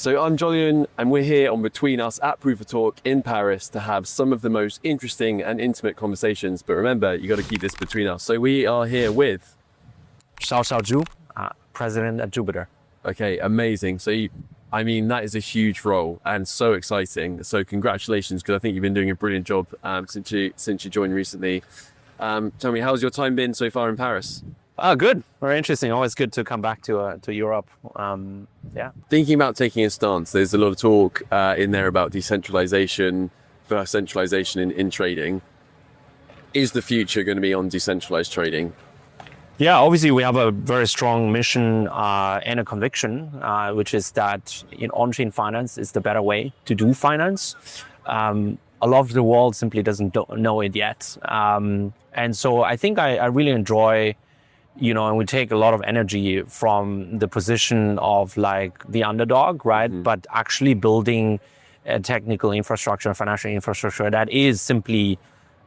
So I'm Jolyon, and we're here on Between Us at Proof of Talk in Paris to have some of the most interesting and intimate conversations. But remember, you got to keep this between us. So we are here with Xiao-Xiao J, president at Jupiter. Okay, amazing. So that is a huge role and so exciting. So congratulations, because I think you've been doing a brilliant job since you joined recently. Tell me, how's your time been so far in Paris? Good, very interesting. Always good to come back to Europe. Thinking about taking a stance, there's a lot of talk in there about decentralization versus centralization in trading. Is the future going to be on decentralized trading? Yeah, obviously we have a very strong mission and a conviction, which is that on-chain finance is the better way to do finance. A lot of the world simply doesn't know it yet. And so I think I really enjoy, and we take a lot of energy from the position of like the underdog, right? Mm-hmm. But actually building a technical infrastructure, financial infrastructure that is simply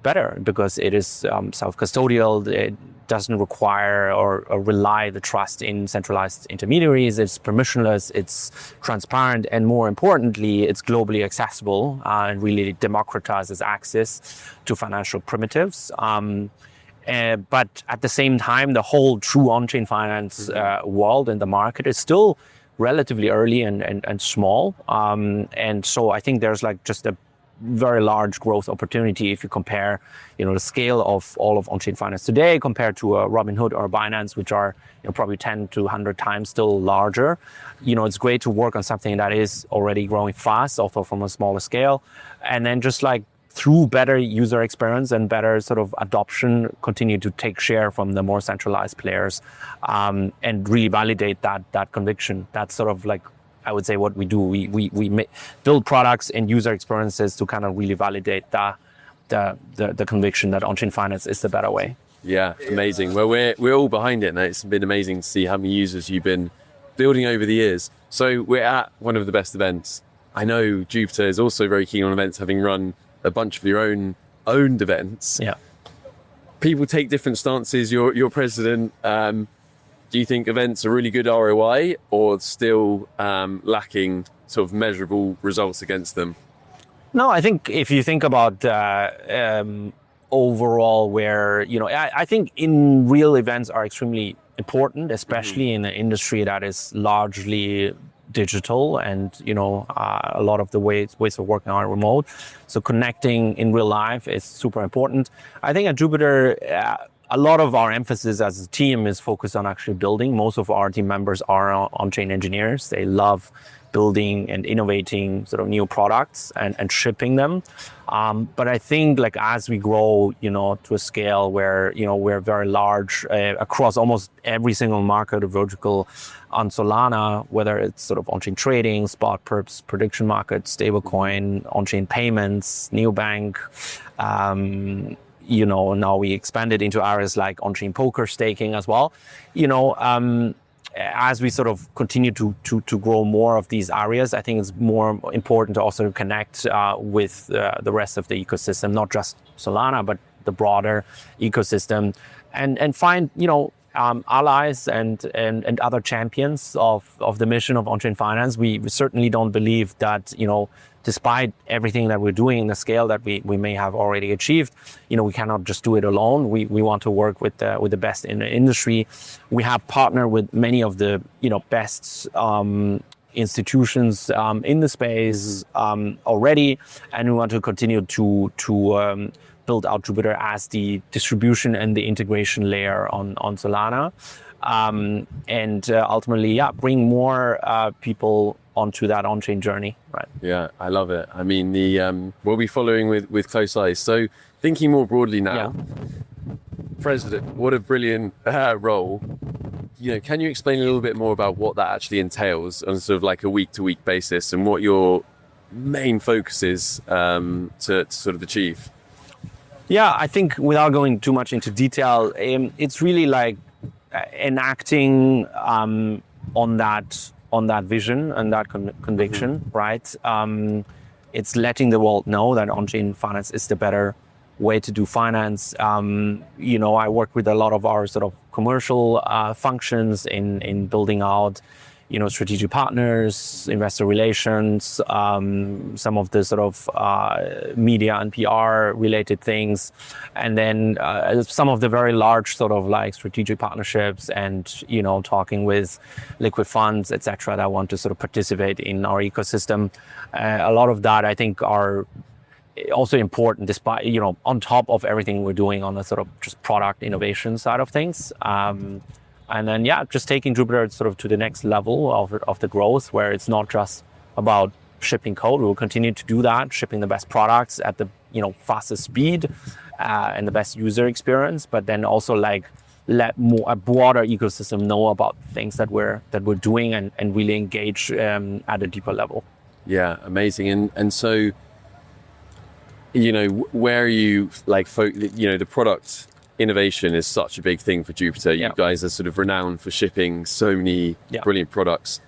better because it is self-custodial. It doesn't require or rely the trust in centralized intermediaries. It's permissionless, it's transparent, and more importantly, it's globally accessible and really democratizes access to financial primitives. But at the same time, the whole true on-chain finance world and the market is still relatively early and small. And so I think there's like just a very large growth opportunity if you compare, the scale of all of on-chain finance today compared to a Robinhood or a Binance, which are probably 10 to 100 times still larger. It's great to work on something that is already growing fast, also from a smaller scale, and then just like through better user experience and better sort of adoption, continue to take share from the more centralized players, and really validate that conviction. That's sort of like, I would say, what we do. We build products and user experiences to kind of really validate the conviction that on-chain finance is the better way. Yeah, amazing. Well, we're all behind it, and it's been amazing to see how many users you've been building over the years. So we're at one of the best events. I know Jupiter is also very keen on events, having run a bunch of your owned events. Yeah. People take different stances. You're president. Do you think events are really good ROI or still lacking sort of measurable results against them? No, I think if you think about overall where, I think in real events are extremely important, especially in an industry that is largely digital and, a lot of the ways of working are remote. So connecting in real life is super important. I think at Jupiter, a lot of our emphasis as a team is focused on actually building. Most of our team members are on-chain engineers. They love building and innovating sort of new products and shipping them. But I think like as we grow, to a scale where, we're very large across almost every single market or vertical on Solana, whether it's sort of on-chain trading, spot perps, prediction markets, stablecoin, on-chain payments, neobank, now we expanded into areas like on-chain poker, staking as well. As we sort of continue to grow more of these areas, I think it's more important to also connect with the rest of the ecosystem, not just Solana, but the broader ecosystem, and find allies and other champions of the mission of on-chain finance. We certainly don't believe that despite everything that we're doing in the scale that we may have already achieved, we cannot just do it alone. We want to work with the best in the industry. We have partnered with many of the best institutions in the space already, and we want to continue to build out Jupiter as the distribution and the integration layer on Solana, and ultimately, bring more people onto that on-chain journey, right? Yeah, I love it. We'll be following with close eyes. So thinking more broadly now, President, what a brilliant role. Can you explain a little bit more about what that actually entails on sort of like a week-to-week basis and what your main focus is to sort of achieve? Yeah, I think without going too much into detail, it's really like enacting on that vision and that conviction, right? It's letting the world know that on-chain finance is the better way to do finance. I work with a lot of our sort of commercial functions in building out, strategic partners, investor relations, some of the sort of media and PR related things, and then some of the very large sort of like strategic partnerships and talking with liquid funds, etc., that want to sort of participate in our ecosystem. A lot of that I think are also important, despite on top of everything we're doing on the sort of just product innovation side of things. And then, just taking Jupiter sort of to the next level of the growth, where it's not just about shipping code. We will continue to do that, shipping the best products at the fastest speed and the best user experience. But then also like let a broader ecosystem know about things that we're doing and really engage at a deeper level. Yeah, amazing. And so, where are you like, the product innovation is such a big thing for Jupiter. You guys are sort of renowned for shipping so many brilliant products.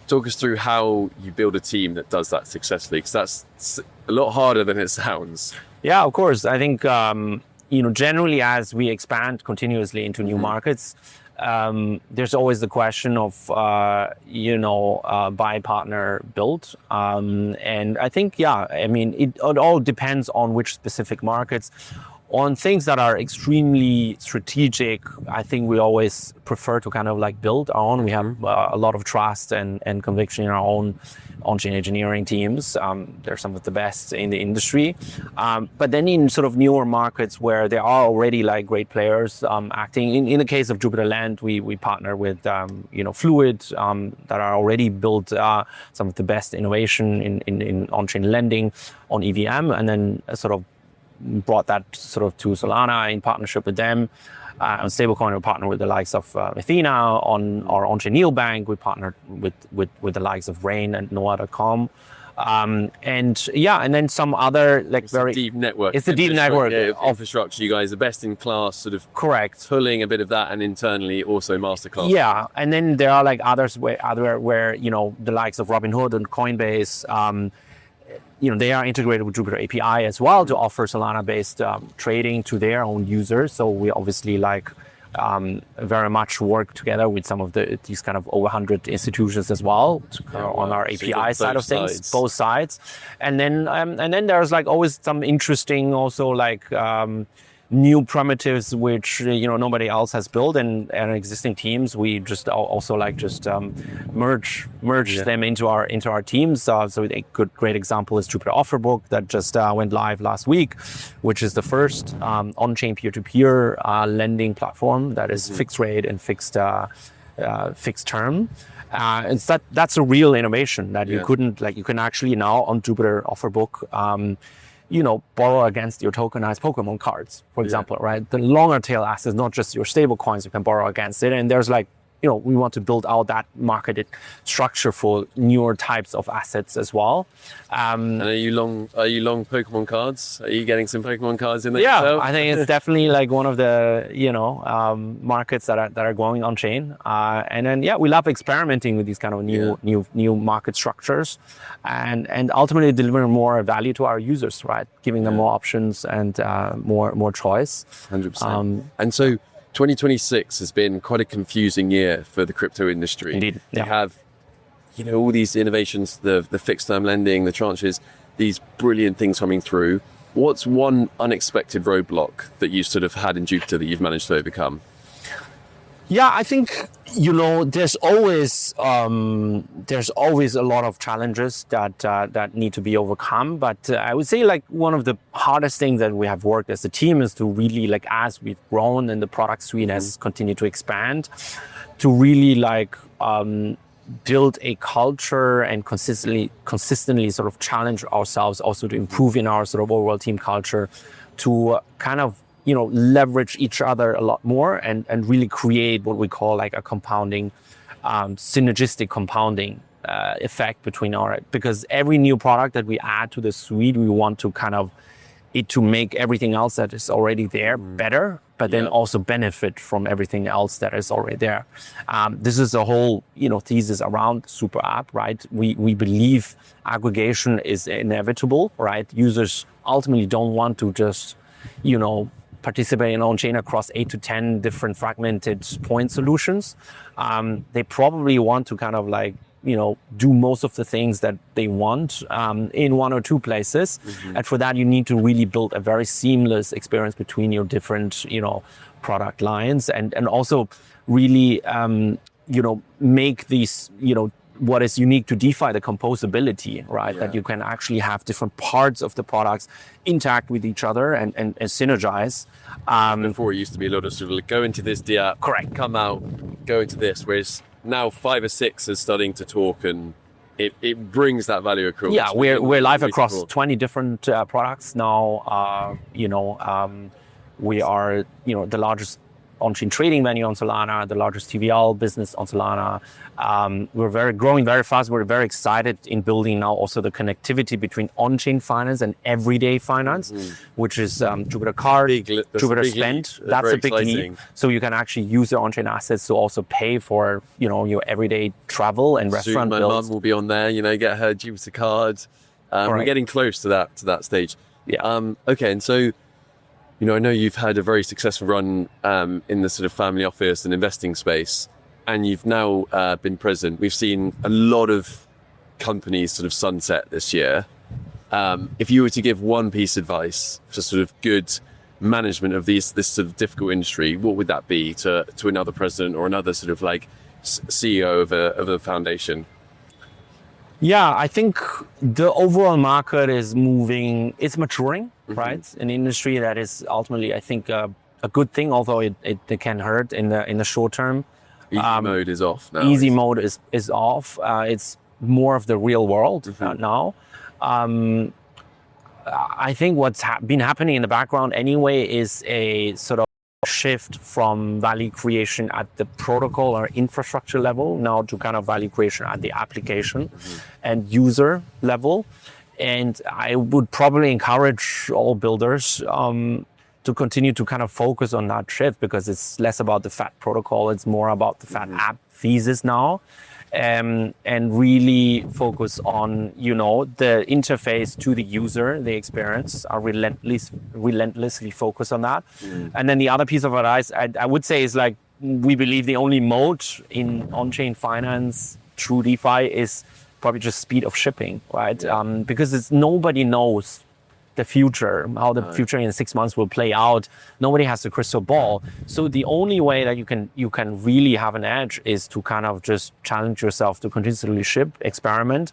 Talk us through how you build a team that does that successfully, because that's a lot harder than it sounds. Yeah, of course. I think, generally as we expand continuously into new markets, there's always the question of, buy, partner, build. And I think, it all depends on which specific markets. On things that are extremely strategic, I think we always prefer to kind of like build our own. We have a lot of trust and conviction in our own on-chain engineering teams. They're some of the best in the industry. But then in sort of newer markets where there are already like great players acting, in the case of Jupiter Land, we partner with Fluid that are already built some of the best innovation in on-chain lending on EVM, and then sort of brought that sort of to Solana in partnership with them. On stablecoin, we partner with the likes of Athena. On our on-chain neobank, we partnered with the likes of Rain and Noah.com. And then some other like it's a deep network. It's a deep network of infrastructure. You guys are best in class, sort of correct. Pulling a bit of that, and internally also masterclass. Yeah, and then there are like others where the likes of Robinhood and Coinbase. They are integrated with Jupiter API as well to offer Solana-based trading to their own users. So we obviously very much work together with some of these kind of over 100 institutions as well on our API side of things, both sides. And then there's like always some interesting also like new primitives which nobody else has built, and existing teams we just also merge them into our teams. So a great example is Jupiter Offerbook that just went live last week, which is the first on-chain peer-to-peer lending platform that is fixed rate and fixed term. And that's a real innovation that you can actually now on Jupiter Offerbook borrow against your tokenized Pokémon cards, for example, right? The longer tail assets, not just your stable coins, you can borrow against it. And there's we want to build out that marketed structure for newer types of assets as well. And are you long Pokemon cards? Are you getting some Pokemon cards in there? Yeah, yourself? I think it's definitely like one of the markets that are going on chain. And then we love experimenting with these kind of new market structures, and ultimately delivering more value to our users, right? Giving them more options and more choice. 100%. And so 2026 has been quite a confusing year for the crypto industry. Indeed. You have, all these innovations, the fixed term lending, the tranches, these brilliant things coming through. What's one unexpected roadblock that you sort of had in Jupiter that you've managed to overcome? Yeah, I think, there's always a lot of challenges that need to be overcome. But I would say like one of the hardest things that we have worked as a team is to really as we've grown and the product suite has continued to expand, to really build a culture and consistently sort of challenge ourselves also to improve in our sort of overall team culture, to kind of leverage each other a lot more and really create what we call like a compounding, synergistic compounding effect between because every new product that we add to the suite, we want to kind of to make everything else that is already there better, but then also benefit from everything else that is already there. This is a whole, thesis around Super App, right? We believe aggregation is inevitable, right? Users ultimately don't want to just, participate in on-chain across 8 to 10 different fragmented point solutions. They probably want to kind of like, do most of the things that they want in one or two places. And for that, you need to really build a very seamless experience between your different, product lines, and also really, make these, what is unique to DeFi, the composability, right? That you can actually have different parts of the products interact with each other and synergize. Before it used to be a lot of sort of like, go into this DApp, correct, come out, go into this, whereas now 5 or 6 is starting to talk, and it brings that value across. Yeah, we're live across 20 different products now. We are, the largest on-chain trading venue on Solana, the largest TVL business on Solana. We're growing very fast. We're very excited in building now also the connectivity between on-chain finance and everyday finance, which is Jupiter Card, Jupiter Spend. That's a big leap. So you can actually use your on-chain assets to also pay for, your everyday travel and restaurant bills. My mum will be on there, get her Jupiter Card. We're getting close to that stage. Yeah. Okay, and so, I know you've had a very successful run in the sort of family office and investing space, and you've now been president. We've seen a lot of companies sort of sunset this year. If you were to give one piece of advice for sort of good management of this sort of difficult industry, what would that be to another president or another sort of like CEO of a foundation? Yeah, I think the overall market is moving, it's maturing, right? An industry that is ultimately, I think, a good thing, although it can hurt in the short term. Easy mode is off now. Easy mode is off. It's more of the real world now. I think what's been happening in the background anyway is a sort of shift from value creation at the protocol or infrastructure level now to kind of value creation at the application and user level. And I would probably encourage all builders to continue to kind of focus on that shift, because it's less about the fat protocol, it's more about the fat app thesis now. And really focus on, the interface to the user, the experience, are relentlessly focus on that. And then the other piece of advice I would say is like, we believe the only mode in on-chain finance through DeFi is probably just speed of shipping, right? Because nobody knows the future, how the future in 6 months will play out. Nobody has a crystal ball. So the only way that you can really have an edge is to kind of just challenge yourself to continuously ship, experiment.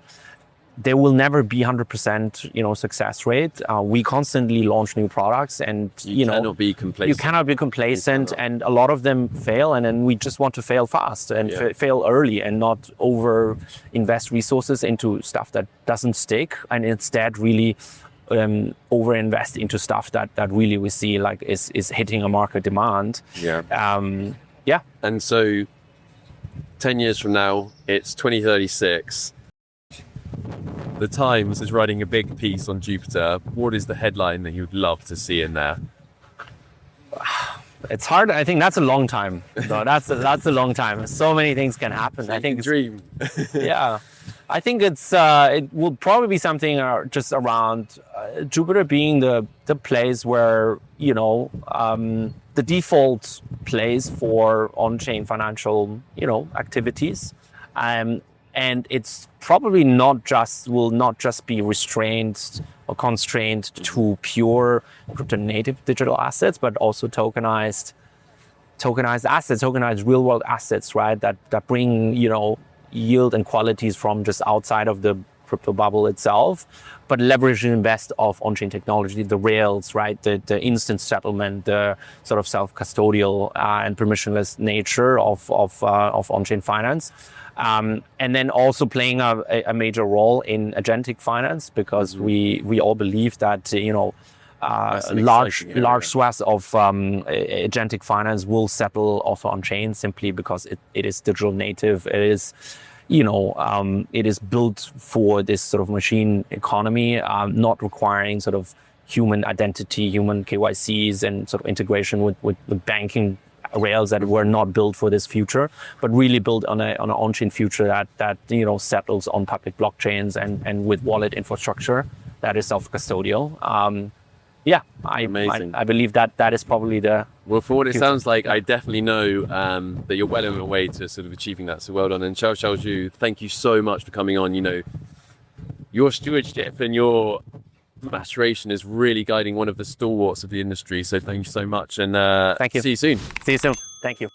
There will never be 100%, success rate. We constantly launch new products, and you cannot be complacent. You cannot be complacent, and a lot of them fail, and then we just want to fail fast and fail early, and not over invest resources into stuff that doesn't stick, and instead really over invest into stuff that really we see like is hitting a market demand. And so 10 years from now, it's 2036. The Times is writing a big piece on Jupiter. What is the headline that you'd love to see in there? It's hard. I think that's a long time. So that's a long time. So many things can happen. I think dream. I think it will probably be something just around Jupiter being the place where, the default place for on-chain financial, activities. And it's probably will not just be restrained or constrained to pure crypto native digital assets, but also tokenized assets, tokenized real world assets, right? That bring, yield and qualities from just outside of the crypto bubble itself, but leverage and invest of on-chain technology, the rails, right? The instant settlement, the sort of self-custodial and permissionless nature of on-chain finance. And then also playing a major role in agentic finance, because we all believe that, large swaths of agentic finance will settle also on chain, simply because it is digital native. It is, it is built for this sort of machine economy, not requiring sort of human identity, human KYCs, and sort of integration with banking rails that were not built for this future, but really built on an on-chain future that settles on public blockchains and with wallet infrastructure that is self-custodial. Yeah, Amazing. I believe that is probably the. Well, for what it sounds like, I definitely know that you're well on your way to sort of achieving that. So well done. And Xiao-Xiao J, thank you so much for coming on. You know, your stewardship and your maturation is really guiding one of the stalwarts of the industry. So thank you so much. And Thank you. see you soon. See you soon. Thank you.